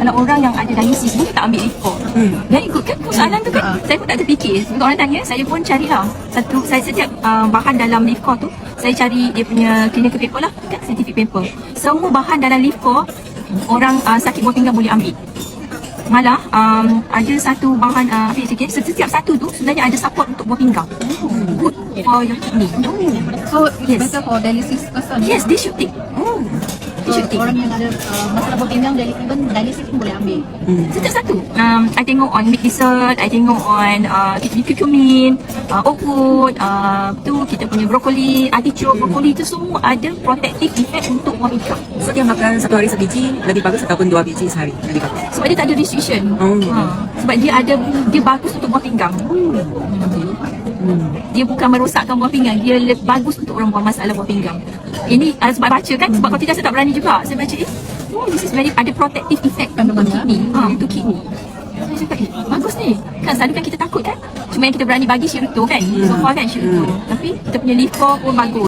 kalau orang yang ada dialysis ni tak ambil leaf core. Very good kan soalan tu kan. Saya pun tak terfikir. Bila orang tanya, saya pun carilah saya setiap bahan dalam leaf core tu, saya cari dia punya clinical paper lah, kan, scientific paper. Semua bahan dalam leaf core orang sakit buah pinggang boleh ambil. Malah ada satu bahan setiap satu tu sebenarnya ada support untuk buah pinggang. Good for your kidney. So it's better for dialysis person. Yes, they should take. So, orang yang ada masalah buah pinggang, even dialysis pun boleh ambil. Setiap satu. I tengok on milk dessert, I tengok on curcumin, oat, tu kita punya brokoli, artichoke, brokoli tu semua ada protective effect untuk buah pinggang. So dia makan satu hari sebiji lebih bagus ataupun 2 biji sehari lebih bagus? Sebab dia tak ada restriction. Sebab dia bagus untuk buah pinggang. Dia bukan merosakkan buah pinggang, dia bagus untuk orang buat masalah buah pinggang. Ini sebab baca kan, sebab kalau tidak saya tak berani juga. Saya baca this is very ada protective effect untuk kidney. Untuk kidney. Saya cakap bagus ni. Kan selalu kan kita takut kan. Cuma yang kita berani bagi syruto kan. So far kan syruto. Tapi kita punya leaf core pun bagus.